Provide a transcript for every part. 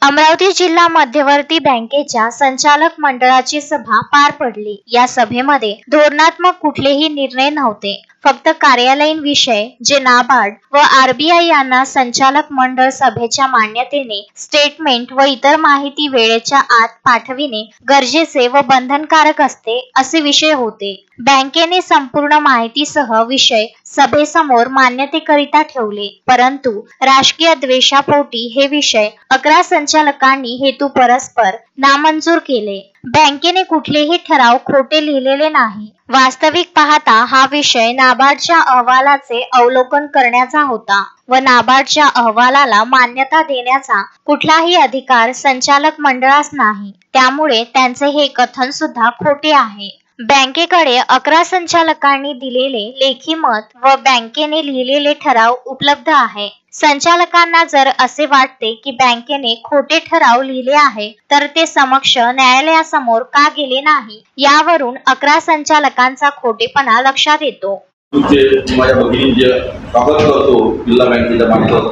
अमरावती जिल्हा मध्यवर्ती बँकेच्या संचालक मंडळाची सभा पार पडली। या सभेमध्ये धोरणात्मक कुठलेही निर्णय नव्हते, फक्त कार्यालयीन विषय जे नाबार्ड व आरबीआय यांना संचालक मंडळ सभेच्या मान्यतेने स्टेटमेंट व इतर माहिती वेळेच्या आत पाठविणे गरजेचे व बंधनकारक असते असे विषय होते। बँकेने संपूर्ण माहितीसह विषय सभेसमोर मान्यतेकरिता ठेवले, परंतु राजकीय द्वेषापोटी हे विषय 11 संचालकांनी हेतू परस्पर नामंजूर केले। बँकेने कुठलेही ठराव खोटे लिहिलेले नाही। वास्तविक पाहता हा विषय नाबार्डच्या अहवालाचे अवलोकन करण्याचा होता व नाबार्डच्या अहवालाला मान्यता देण्याचा कुठलाही अधिकार संचालक मंडळास नाही, त्यामुळे त्यांचे हे कथन सुद्धा खोटे आहे। बँकेकडे 11 संचालकांनी दिलेले लेखी मत व बँकेने लिहिलेले ठराव उपलब्ध आहे। संचालकांना जर असे वाटते की बँकेने खोटे ठराव लिहिले आहे तर ते समक्ष न्यायालयासमोर का गेले नाही, यावरून 11 संचालकांचा खोटेपणा लक्षात येतो। माझ्या भगिनींचे स्वागत करतो जिल्हा बँकेच्या मार्फत।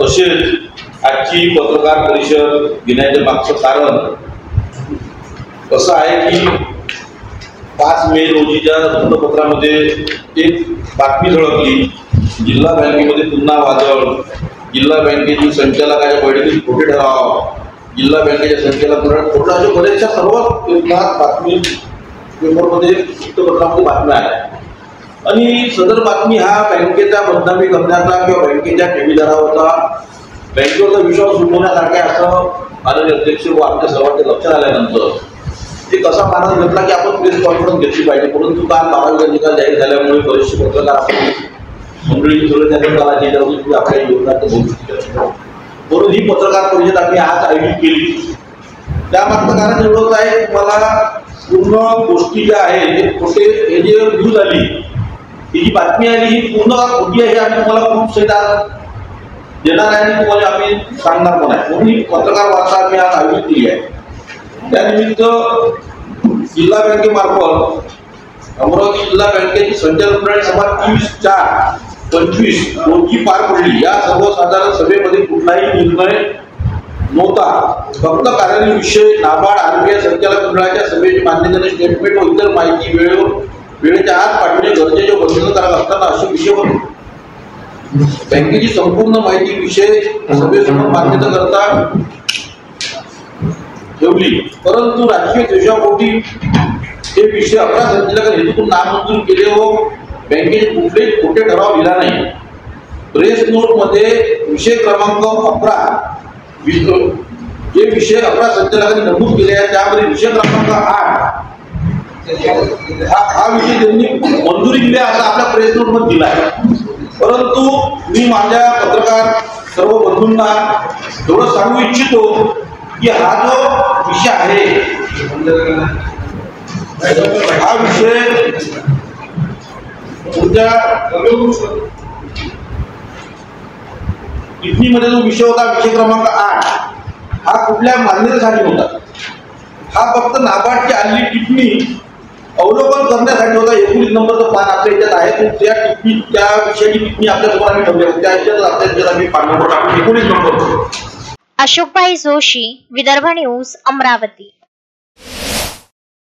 तसेच आजची पत्रकार परिषद घेण्याचे मागचं कारण असं आहे की 5 मे रोजीच्या वृत्तपत्रामध्ये एक बातमी झळकली। जिल्हा बँकेमध्ये पुन्हा वादळ, जिल्हा बँकेची संचालकाच्या बैठकीत खोटे ठराव, जिल्हा बँकेच्या संचालक खोटे, अशा बऱ्याचशा सर्व बातमी पेपरमध्ये वृत्तपत्रामध्ये बातम्या आहेत। आणि सदर बातमी हा बँकेचा बदनामी करण्याचा किंवा बँकेच्या ठेवीदारावरचा बँकेवरचा विश्वास उठवण्यासारखे असं माननीय अध्यक्ष व आमच्या सर्वांच्या लक्षात आल्यानंतर एक असा मानस घेतला की आपण प्रेस कॉन्फरन्स घेतली पाहिजे। परंतु काल 12वीचा निकाल जाहीर झाल्यामुळे बरेचसे पत्रकार आपण मंडळी थोडं त्याच्यावर आपल्या योजनाचं बोलू शकतो, म्हणून ही पत्रकार परिषद आम्ही आज आयोजित केली। त्यामागचं कारण एवढंच आहे, तुम्हाला पूर्ण गोष्टी ज्या आहेत ते खोटे, हे जे न्यूज आली, ही जी बातमी आली ही पूर्ण खोटी आहे, आम्ही तुम्हाला खूप सहित देणार आहे आणि तुम्हाला आम्ही सांगणार पण आहे। म्हणून ही पत्रकार वार्ता आम्ही आज आयोजित केली आहे। त्यानिमित्त जिल्हा बँकेमार्फत अमरावती जिल्हा बँकेची संचालक मंडळ सभा 30/4/25 रोजी पार पडली। या सर्वसाधारण सभेमध्ये कुठलाही निर्णय नव्हता, फक्त कार्यालयीन विषय नाबार्ड आरबीआय संचालक मंडळाच्या सभेची मान्यतेने स्टेटमेंट व इतर माहिती वेळेच्या आत पाठवणे गरजेचे व बंधनकारक असताना असे विषय होते। बँकेची संपूर्ण माहिती विषय सभेसमोर मान्यता करता ठेवली, परंतु राजकीय द्वेषापोटी हे विषय 11 संचालकांनी हेतून नामंजूर केले व बँकेचे कुठलेही खोटे ठराव लिहिला नाही। प्रेस नोट मध्ये विषय क्रमांक 11 जे विषय 11 संचालकांनी नमूद केले आहे त्यामध्ये विषय क्रमांक 8 हा विषय त्यांनी मंजुरी दिली असा आपल्या प्रेस नोट मध्ये दिला आहे। परंतु मी माझ्या पत्रकार सर्व बंधूंना एवढं सांगू इच्छितो की हा जो विषय आहे, हा विषय तुमच्या टिप्पणीमध्ये जो विषय होता, विषय क्रमांक 8, हा कुठल्या मान्यतेसाठी होता? हा फक्त नाबार्डची आलेली टिप्पणी अवलोकन करण्यासाठी होता। 19 नंबरचं पान आपल्या याच्यात आहे, त्या विषयाची टिप्पणी आपल्यासमोर आम्ही ठेवली होती, त्या याच्यात आम्ही पान नंबर टाकून 19 नंबर। अशोकभाई जोशी, विदर्भ न्यूज, अमरावती।